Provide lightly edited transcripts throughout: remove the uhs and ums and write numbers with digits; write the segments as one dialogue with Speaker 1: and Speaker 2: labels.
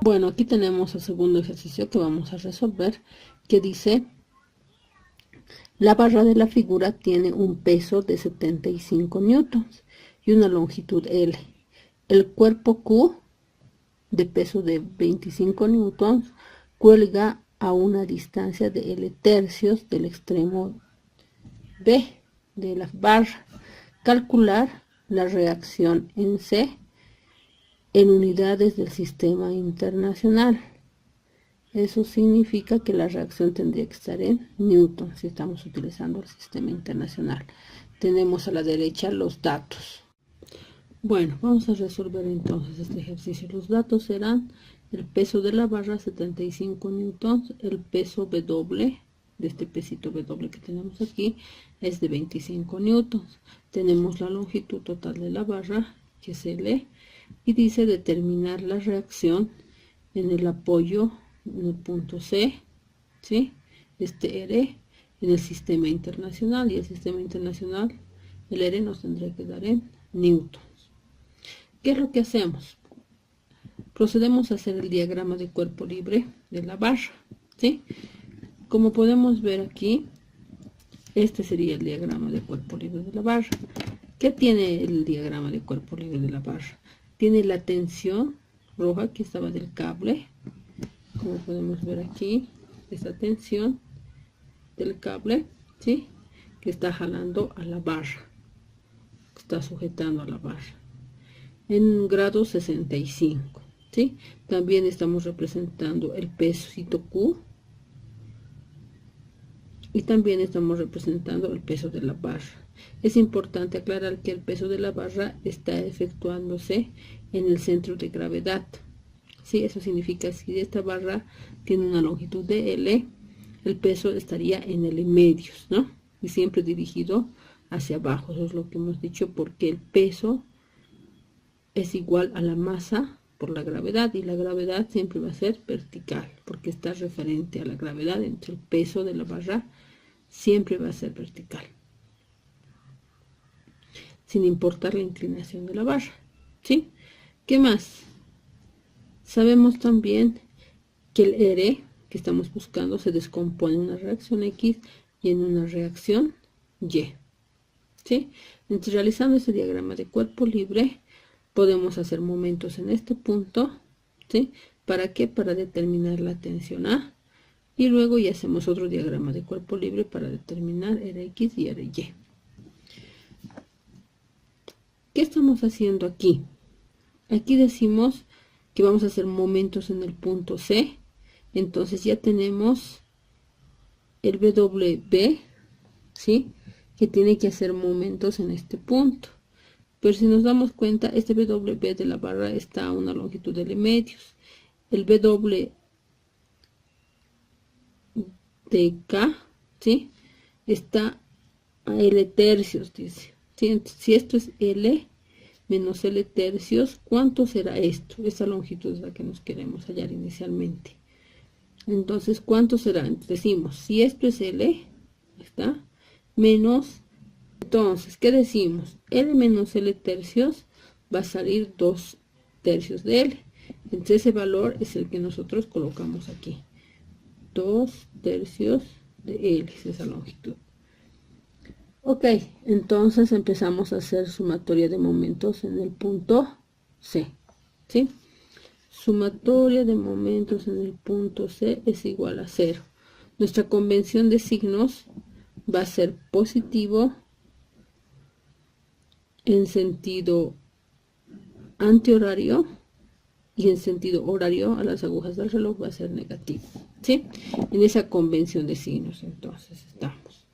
Speaker 1: Bueno, aquí tenemos el segundo ejercicio que vamos a resolver, que dice: la barra de la figura tiene un peso de 75 newtons y una longitud L. El cuerpo Q, de peso de 25 newtons, cuelga a una distancia de L tercios del extremo B de la barra. Calcular la reacción en C en unidades del sistema internacional. Eso significa que la reacción tendría que estar en newton si estamos utilizando el sistema internacional. Tenemos a la derecha los datos. Bueno, vamos a resolver entonces este ejercicio. Los datos serán: el peso de la barra 75 newtons, el peso W de este pesito W que tenemos aquí es de 25 newtons. Tenemos la longitud total de la barra, que es L, y dice determinar la reacción en el apoyo en el punto C, ¿sí? Este R en el sistema internacional, y el sistema internacional, el R nos tendría que dar en newtons. ¿Qué es lo que hacemos? Procedemos a hacer el diagrama de cuerpo libre de la barra, ¿sí? Como podemos ver aquí, este sería el diagrama de cuerpo libre de la barra. ¿Qué tiene el diagrama de cuerpo libre de la barra? Tiene la tensión roja que estaba del cable, como podemos ver aquí, esta tensión del cable, ¿sí? Que está jalando a la barra, que está sujetando a la barra, en grado 65, ¿sí? También estamos representando el pesito Q, y también estamos representando el peso de la barra. Es importante aclarar que el peso de la barra está efectuándose en el centro de gravedad, ¿sí? Eso significa que si esta barra tiene una longitud de L, el peso estaría en L medios, ¿no? Y siempre dirigido hacia abajo. Eso es lo que hemos dicho, porque el peso es igual a la masa por la gravedad, y la gravedad siempre va a ser vertical, porque está referente a la gravedad. Entre el peso de la barra siempre va a ser vertical, sin importar la inclinación de la barra, ¿sí? ¿Qué más? Sabemos también que el R que estamos buscando se descompone en una reacción X y en una reacción Y, ¿sí? Entonces, realizando este diagrama de cuerpo libre, podemos hacer momentos en este punto, ¿sí? ¿Para qué? Para determinar la tensión A, y luego ya hacemos otro diagrama de cuerpo libre para determinar Rx y Ry. ¿Qué estamos haciendo aquí? Aquí decimos que vamos a hacer momentos en el punto C. Entonces ya tenemos el WB, ¿sí? Que tiene que hacer momentos en este punto. Pero si nos damos cuenta, este WB de la barra está a una longitud de L medios. El W de K, ¿sí? Está a L tercios, dice. ¿Sí? Si esto es L menos L tercios, ¿cuánto será esto? Esta longitud es la que nos queremos hallar inicialmente. Entonces, ¿cuánto será? Decimos, si esto es L, ¿está? Menos, entonces, ¿qué decimos? L menos L tercios va a salir 2 tercios de L. Entonces, ese valor es el que nosotros colocamos aquí. 2 tercios de L, es esa longitud. Ok, entonces empezamos a hacer sumatoria de momentos en el punto C, ¿sí? Sumatoria de momentos en el punto C es igual a 0. Nuestra convención de signos va a ser positivo en sentido antihorario, y en sentido horario a las agujas del reloj va a ser negativo, ¿sí? En esa convención de signos entonces estamos.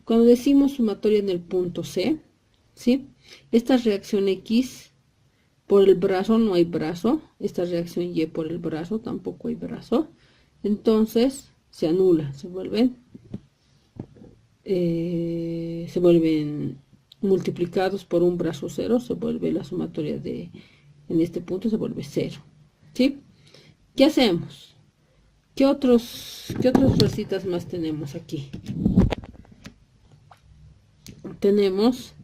Speaker 1: Cuando decimos sumatoria en el punto C, ¿sí? Esta reacción X por el brazo no hay brazo, esta reacción Y por el brazo tampoco hay brazo, entonces se anula, se vuelven multiplicados por un brazo 0, se vuelve la sumatoria de, en este punto se vuelve 0, ¿sí? ¿Qué hacemos? ¿Qué otras fuercitas más tenemos aquí? Tenemos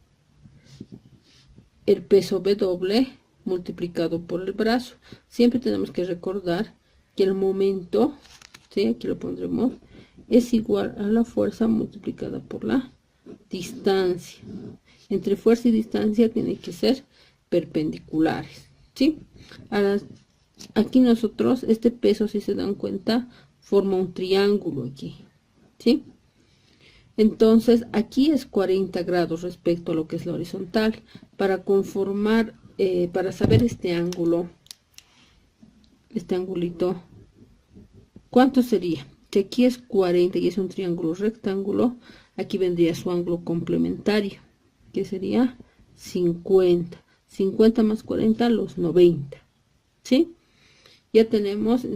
Speaker 1: el peso W, multiplicado por el brazo. Siempre tenemos que recordar que el momento, ¿sí? Aquí lo pondremos, es igual a la fuerza multiplicada por la distancia. Entre fuerza y distancia tienen que ser perpendiculares, ¿sí? Ahora, aquí nosotros, este peso, si se dan cuenta, forma un triángulo aquí, ¿sí? Entonces, aquí es 40 grados respecto a lo que es la horizontal. Para conformar, para saber este ángulo, este angulito, ¿cuánto sería? Si aquí es 40 y es un triángulo rectángulo, aquí vendría su ángulo complementario, que sería 50. 50 más 40, los 90. ¿Sí? Ya tenemos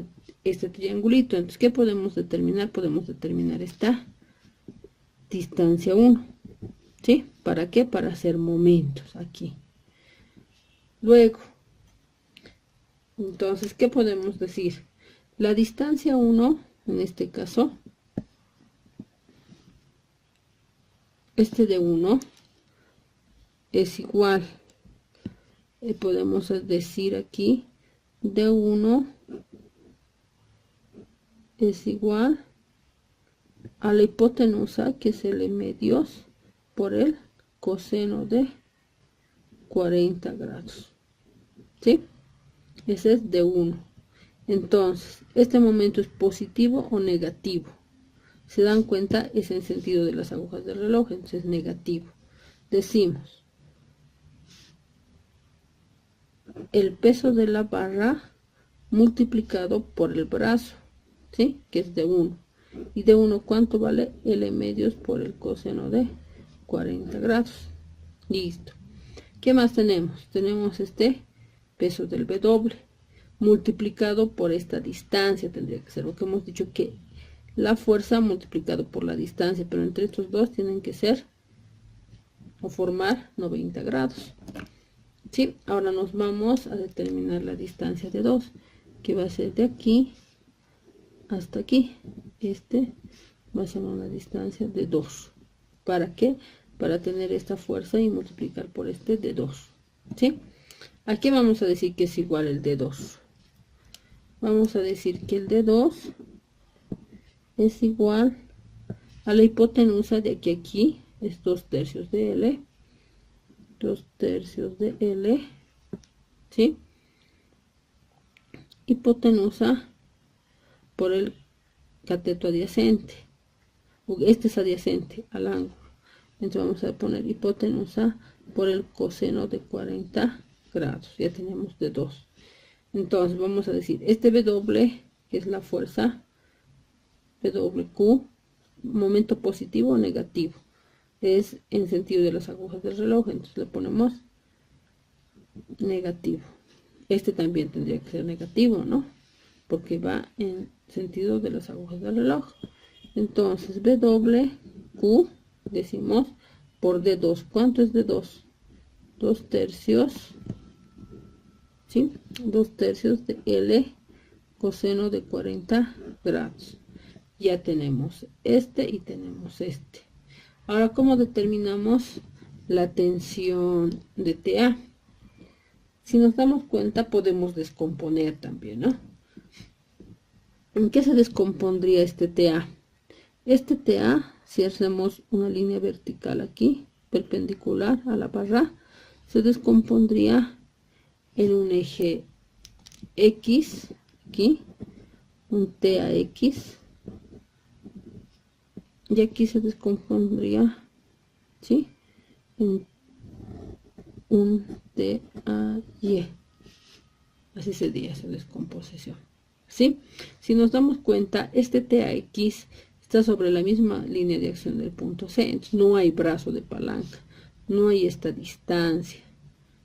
Speaker 1: este triangulito. Entonces, ¿qué podemos determinar? Podemos determinar esta distancia 1. ¿Sí? ¿Para qué? Para hacer momentos aquí. Luego, entonces, ¿qué podemos decir? La distancia 1, en este caso, este de 1 es igual, podemos decir aquí, de 1 es igual a la hipotenusa, que es el medios por el coseno de 40 grados. ¿Sí? Ese es de 1. Entonces, ¿este momento es positivo o negativo? Se dan cuenta, es en sentido de las agujas del reloj, entonces es negativo. Decimos, el peso de la barra multiplicado por el brazo, ¿sí? Que es de 1. Y de 1, ¿cuánto vale? L medios por el coseno de 40 grados. Listo. ¿Qué más tenemos? Tenemos este peso del W multiplicado por esta distancia. Tendría que ser lo que hemos dicho, que la fuerza multiplicado por la distancia, pero entre estos dos tienen que ser o formar 90 grados. ¿Sí? Ahora nos vamos a determinar la distancia de 2, que va a ser de aquí hasta aquí. Este va a ser una distancia de 2. ¿Para qué? Para tener esta fuerza y multiplicar por este de 2. ¿Sí? Aquí vamos a decir que es igual el de 2. Vamos a decir que el de 2 es igual a la hipotenusa de aquí a aquí, es 2 tercios de L. 2 tercios de L, ¿sí? Hipotenusa por el cateto adyacente. Este es adyacente al ángulo. Entonces vamos a poner hipotenusa por el coseno de 40 grados. Ya tenemos de 2. Entonces vamos a decir, este W, que es la fuerza, WQ, momento positivo o negativo, es en sentido de las agujas del reloj, entonces le ponemos negativo. Este también tendría que ser negativo, ¿no? Porque va en sentido de las agujas del reloj. Entonces WQ decimos por D2. ¿Cuánto es D2? 2 tercios, ¿sí? 2 tercios de L coseno de 40 grados. Ya tenemos este y tenemos este. Ahora, ¿cómo determinamos la tensión de TA? Si nos damos cuenta, podemos descomponer también, ¿no? ¿En qué se descompondría este TA? Este TA, si hacemos una línea vertical aquí, perpendicular a la barra, se descompondría en un eje X, aquí, un TAX, y aquí se descompondría, ¿sí? En un TAY. Así sería esa descomposición, ¿sí? Si nos damos cuenta, este TAX está sobre la misma línea de acción del punto C, entonces no hay brazo de palanca, no hay esta distancia,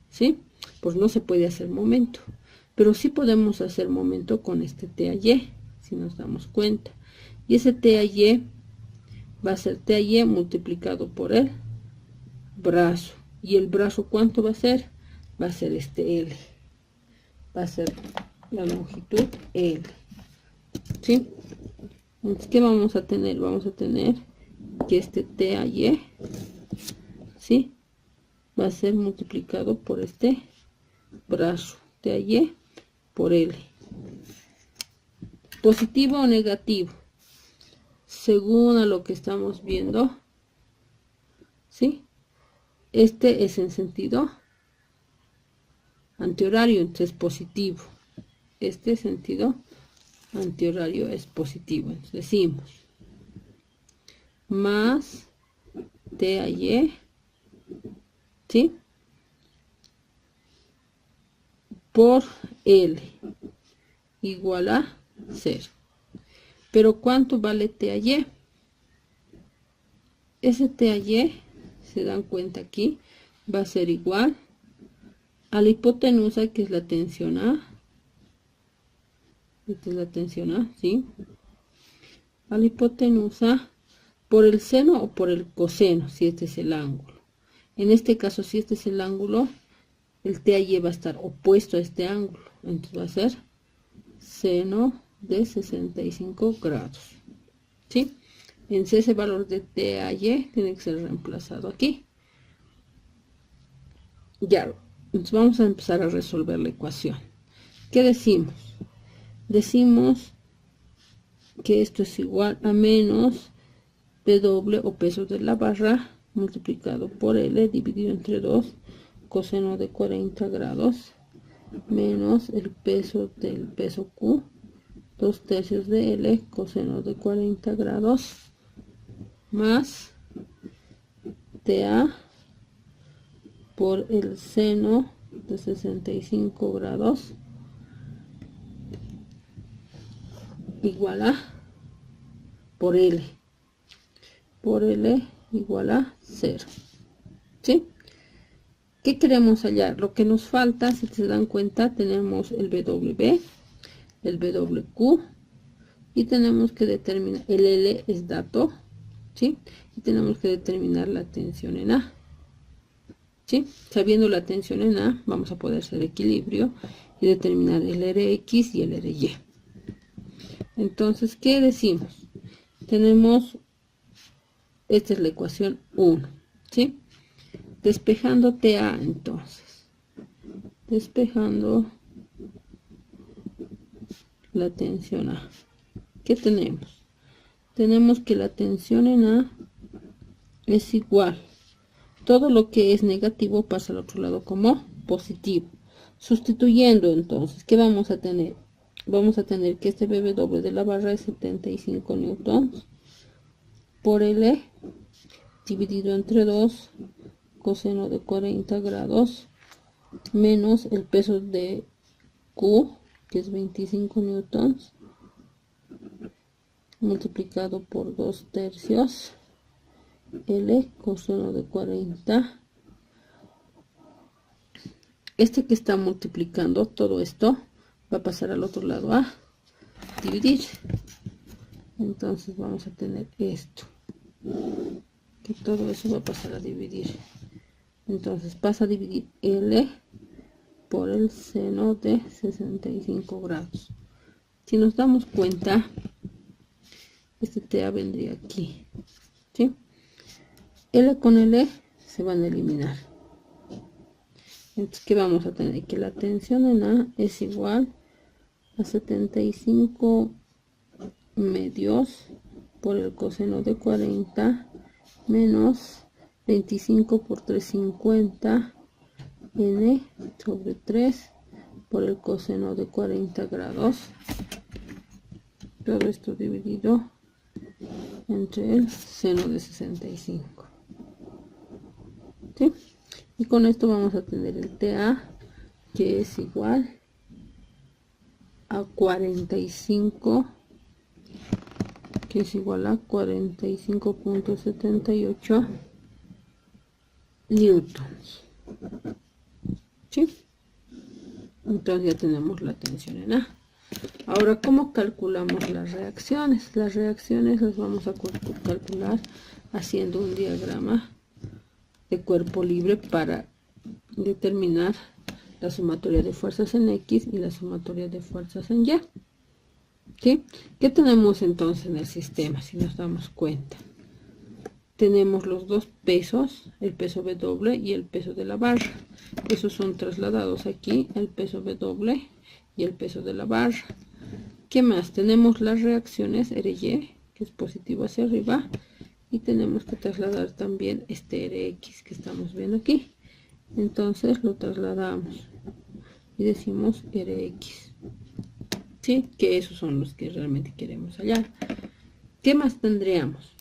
Speaker 1: ¿sí? Pues no se puede hacer momento, pero sí podemos hacer momento con este TAY, si nos damos cuenta. Y ese TAY va a ser TAY multiplicado por el brazo. ¿Y el brazo cuánto va a ser? Va a ser este L. Va a ser la longitud L. ¿Sí? Entonces, ¿qué vamos a tener? Vamos a tener que este TAY, ¿sí? Va a ser multiplicado por este brazo TAY por L. Positivo o negativo, según a lo que estamos viendo, ¿sí? Este es en sentido antihorario, entonces es positivo. Este sentido antihorario es positivo. Entonces decimos más TAY, ¿sí? Por L igual a 0. Pero ¿cuánto vale TAY? Ese TAY, se dan cuenta aquí, va a ser igual a la hipotenusa, que es la tensión A. Esta es la tensión A, ¿sí? A la hipotenusa por el seno o por el coseno, si este es el ángulo. En este caso, si este es el ángulo, el TAY va a estar opuesto a este ángulo. Entonces va a ser seno de 65 grados, ¿sí? En ese valor de TAY tiene que ser reemplazado aquí. Ya, entonces vamos a empezar a resolver la ecuación. ¿Qué decimos? Decimos que esto es igual a menos W o peso de la barra multiplicado por L dividido entre 2 coseno de 40 grados menos el peso del peso Q 2/3 de L coseno de 40 grados más TA por el seno de 65 grados igual a por L igual a 0, ¿sí? ¿Qué queremos hallar? Lo que nos falta, si se dan cuenta, tenemos el BW, el BWQ, y tenemos que determinar, el L es dato, ¿sí? Y tenemos que determinar la tensión en A, ¿sí? Sabiendo la tensión en A, vamos a poder hacer equilibrio y determinar el RX y el RY. Entonces, ¿qué decimos? Tenemos, esta es la ecuación 1, ¿sí? Despejando TA, entonces, despejando la tensión A, ¿qué tenemos? Tenemos que la tensión en A es igual, todo lo que es negativo pasa al otro lado como positivo. Sustituyendo, entonces, ¿qué vamos a tener? Vamos a tener que este BW de la barra es 75 newtons por L dividido entre 2 coseno de 40 grados menos el peso de Q, que es 25 newtons, multiplicado por 2/3 L coseno de 40. Este que está multiplicando, todo esto va a pasar al otro lado a dividir. Entonces vamos a tener esto, que todo eso va a pasar a dividir. Entonces pasa a dividir L por el seno de 65 grados. Si nos damos cuenta, este TA vendría aquí, ¿sí? L con L se van a eliminar. Entonces, ¿qué vamos a tener? Que la tensión en A es igual a 75 medios por el coseno de 40 menos 25 por 350 n sobre 3 por el coseno de 40 grados, todo esto dividido entre el seno de 65, ¿sí? Y con esto vamos a tener el TA, que es igual a 45, que es igual a 45.78 newtons, ¿sí? Entonces ya tenemos la tensión en A. Ahora, ¿cómo calculamos las reacciones? Las reacciones las vamos a calcular haciendo un diagrama de cuerpo libre para determinar la sumatoria de fuerzas en X y la sumatoria de fuerzas en Y, ¿sí? ¿Qué tenemos entonces en el sistema? Si nos damos cuenta, tenemos los dos pesos, el peso W y el peso de la barra. Esos son trasladados aquí, el peso W y el peso de la barra. ¿Qué más? Tenemos las reacciones RY, que es positivo hacia arriba, y tenemos que trasladar también este RX que estamos viendo aquí. Entonces lo trasladamos y decimos RX, ¿sí? Que esos son los que realmente queremos hallar. ¿Qué más tendríamos?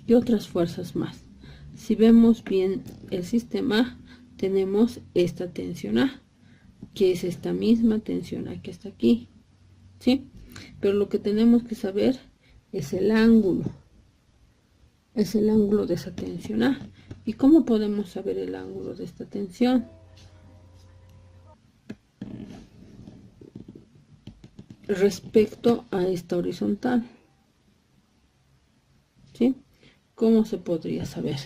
Speaker 1: Y otras fuerzas más. Si vemos bien el sistema, tenemos esta tensión A, que es esta misma tensión A que está aquí, ¿sí? Pero lo que tenemos que saber es el ángulo. Es el ángulo de esa tensión A. ¿Y cómo podemos saber el ángulo de esta tensión? Respecto a esta horizontal, ¿sí? ¿Cómo se podría saber?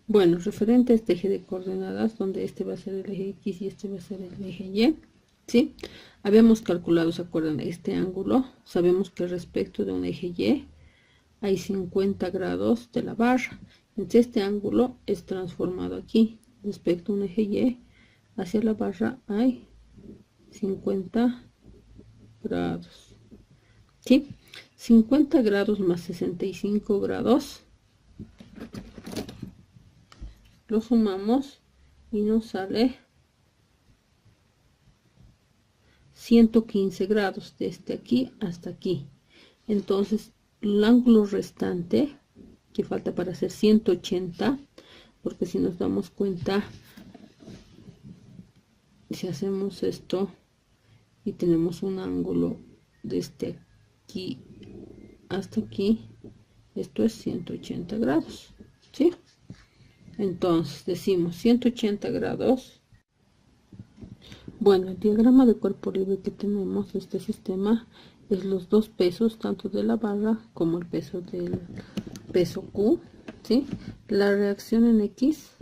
Speaker 1: Bueno, referente a este eje de coordenadas, donde este va a ser el eje X y este va a ser el eje Y, ¿sí? Habíamos calculado, ¿se acuerdan? Este ángulo, sabemos que respecto de un eje Y hay 50 grados de la barra. Entonces este ángulo es transformado aquí. Respecto a un eje Y hacia la barra hay 50 grados. ¿Sí? 50 grados más 65 grados. Lo sumamos y nos sale 115 grados desde aquí hasta aquí. Entonces el ángulo restante que falta para hacer 180, porque si nos damos cuenta, si hacemos esto y tenemos un ángulo desde aquí hasta aquí, esto es 180 grados, ¿sí? Entonces decimos 180 grados. Bueno, el diagrama de cuerpo libre que tenemos de este sistema es los dos pesos, tanto de la barra como el peso del peso Q, ¿sí? La reacción en X,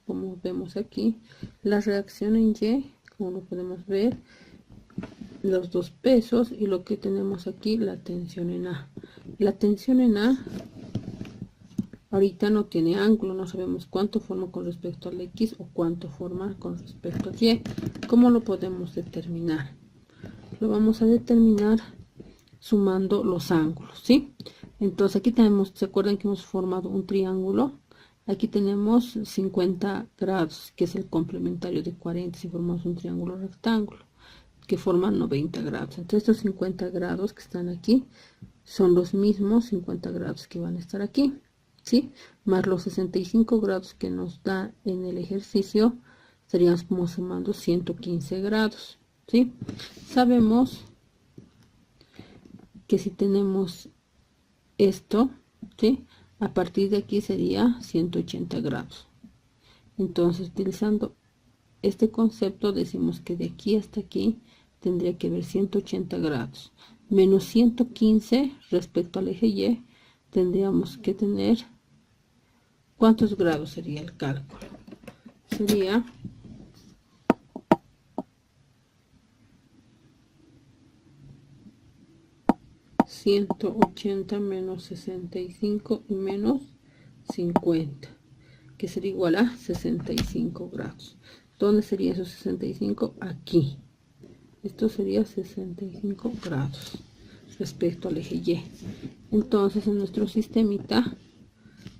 Speaker 1: como vemos aquí, la reacción en Y, como lo podemos ver, los dos pesos, y lo que tenemos aquí, la tensión en A. La tensión en A ahorita no tiene ángulo, no sabemos cuánto forma con respecto al X o cuánto forma con respecto al Y. ¿Cómo lo podemos determinar? Lo vamos a determinar sumando los ángulos, ¿sí? Entonces aquí tenemos, ¿se acuerdan que hemos formado un triángulo? Aquí tenemos 50 grados, que es el complementario de 40 si formamos un triángulo rectángulo, que forman 90 grados. Entonces estos 50 grados que están aquí son los mismos 50 grados que van a estar aquí, ¿sí? Más los 65 grados que nos da en el ejercicio, estaríamos sumando 115 grados, ¿sí? Sabemos que si tenemos esto, ¿sí? A partir de aquí sería 180 grados. Entonces, utilizando este concepto, decimos que de aquí hasta aquí tendría que haber 180 grados. Menos 115 respecto al eje Y, tendríamos que tener, ¿cuántos grados sería el cálculo? Sería 180 menos 65 y menos 50, que sería igual a 65 grados. ¿Dónde sería esos 65? Aquí. Esto sería 65 grados respecto al eje Y. Entonces en nuestro sistemita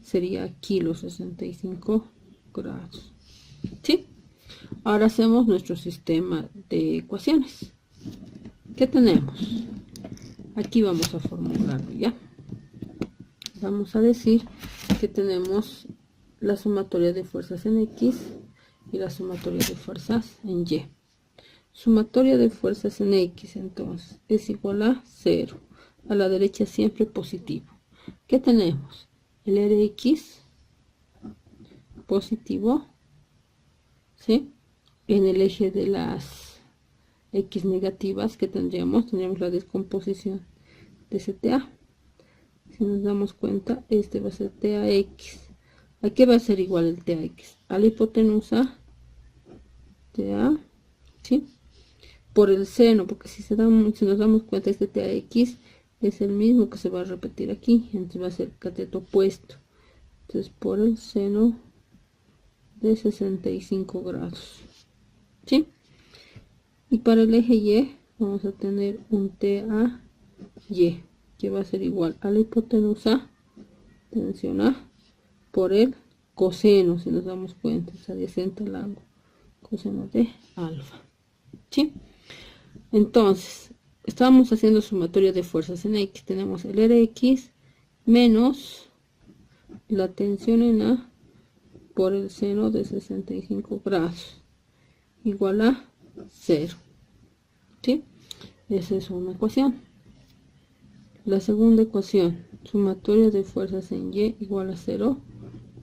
Speaker 1: sería aquí los 65 grados, ¿sí? Ahora hacemos nuestro sistema de ecuaciones. ¿Qué tenemos? Aquí vamos a formularlo, ¿ya? Vamos a decir que tenemos la sumatoria de fuerzas en X y la sumatoria de fuerzas en Y. Sumatoria de fuerzas en X, entonces, es igual a 0. A la derecha siempre positivo. ¿Qué tenemos? El Rx positivo, ¿sí? En el eje de las X negativas que tendríamos la descomposición de CTA. Si nos damos cuenta, este va a ser TAX. ¿A qué va a ser igual el TAX? A la hipotenusa TA, ¿sí? por el seno, porque si nos damos cuenta, este TAX es el mismo que se va a repetir aquí, entonces va a ser cateto opuesto. Entonces por el seno de 65 grados, ¿sí? Y para el eje Y vamos a tener un TAY, que va a ser igual a la hipotenusa, tensión A, por el coseno, si nos damos cuenta, es adyacente al ángulo, coseno de alfa, ¿sí? Entonces, estábamos haciendo sumatoria de fuerzas en X, tenemos el Rx menos la tensión en A por el seno de 65 grados, igual a 0, ¿sí? Esa es una ecuación. La segunda ecuación, sumatoria de fuerzas en Y igual a 0,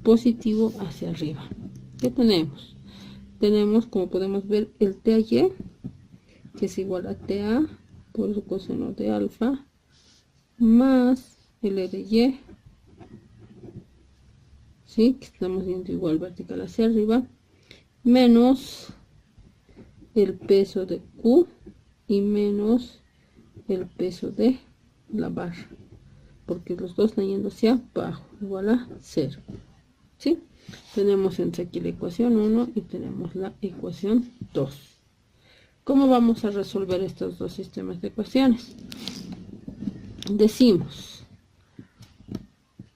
Speaker 1: positivo hacia arriba. ¿Qué tenemos? Tenemos, como podemos ver, el TAY, que es igual a TA por el coseno de alfa, más el RY, ¿sí? Que estamos viendo igual vertical hacia arriba, menos el peso de Q y menos el peso de la barra, porque los dos están yendo hacia abajo, igual a 0, ¿sí? Tenemos entre aquí la ecuación 1 y tenemos la ecuación 2. ¿Cómo vamos a resolver estos dos sistemas de ecuaciones? Decimos,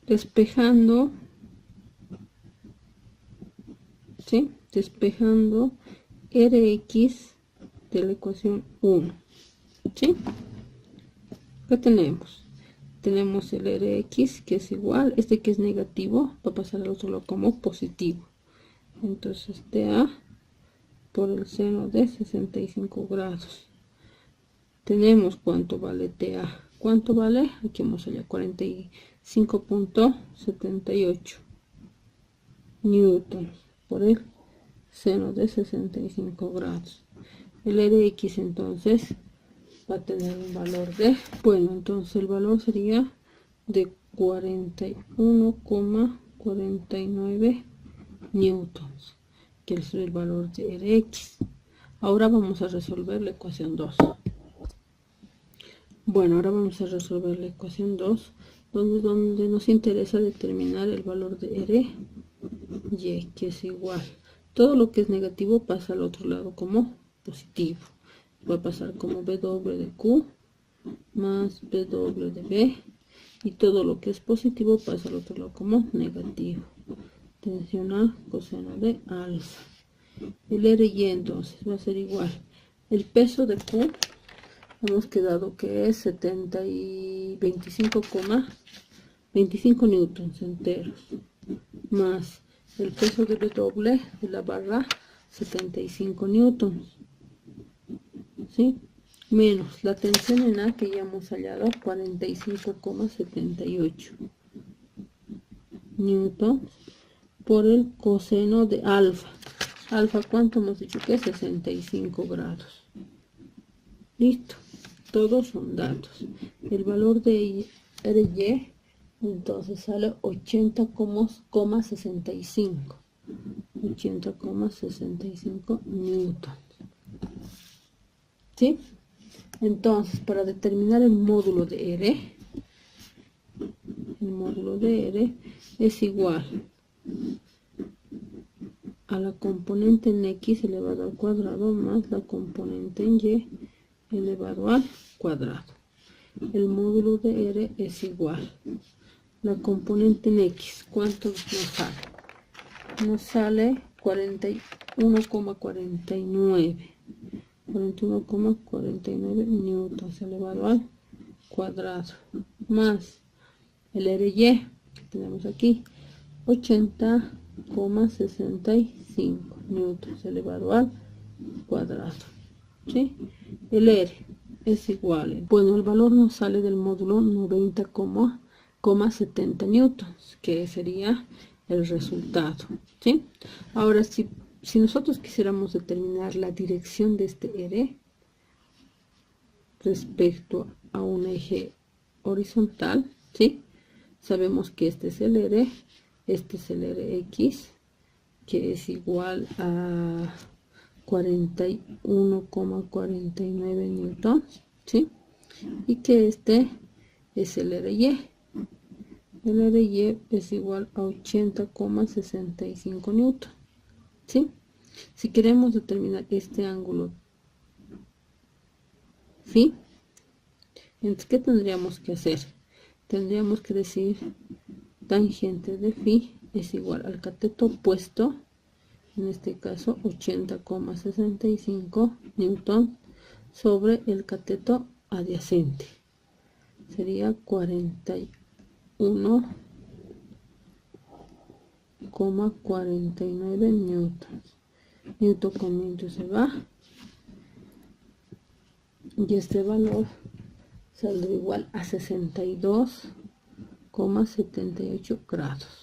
Speaker 1: despejando, ¿sí? Despejando Rx de la ecuación 1, ¿sí? ¿Qué tenemos? Tenemos el Rx, que es igual, este que es negativo va a pasar al otro lado como positivo, entonces TA por el seno de 65 grados. Tenemos cuánto vale TA, cuánto vale, aquí vamos allá, 45.78 newton por el seno de 65 grados. El Rx entonces va a tener un valor de, bueno, entonces el valor sería de 41,49 newtons, que es el valor de Rx. Ahora vamos a resolver la ecuación 2. Bueno, ahora vamos a resolver la ecuación 2, donde nos interesa determinar el valor de R y, que es igual. Todo lo que es negativo pasa al otro lado como positivo. Va a pasar como W de Q más W de B, y todo lo que es positivo pasa al otro lado como negativo. Tensión A coseno de alfa. El RY entonces va a ser igual. El peso de Q hemos quedado que es 25 newtons enteros, más el peso de W de la barra 75 newtons, ¿sí? Menos la tensión en A, que ya hemos hallado, 45,78 newtons por el coseno de alfa. Alfa, ¿cuánto hemos dicho que es? 65 grados. Listo, todos son datos. El valor de RY entonces sale 80,65 newtons, ¿sí? Entonces, para determinar el módulo de R, el módulo de R es igual a la componente en X elevado al cuadrado más la componente en Y elevado al cuadrado. El módulo de R es igual. La componente en X, ¿cuánto nos sale? Nos sale 41,49 newtons elevado al cuadrado, más el RY que tenemos aquí, 80,65 newtons elevado al cuadrado, ¿sí? El R es igual, bueno, el valor nos sale del módulo 90,70 newtons, que sería el resultado, ¿sí? Ahora, si nosotros quisiéramos determinar la dirección de este R respecto a un eje horizontal, ¿sí? Sabemos que este es el R, este es el Rx, que es igual a 41,49 newtons, ¿sí? Y que este es el RY. El RY es igual a 80,65 newtons, ¿sí? Si queremos determinar este ángulo phi, entonces, ¿qué tendríamos que hacer? Tendríamos que decir tangente de phi es igual al cateto opuesto, en este caso 80,65 newton, sobre el cateto adyacente. Sería 41,49 newtons. Newton con newton se va. Y este valor saldrá igual a 62,78 grados.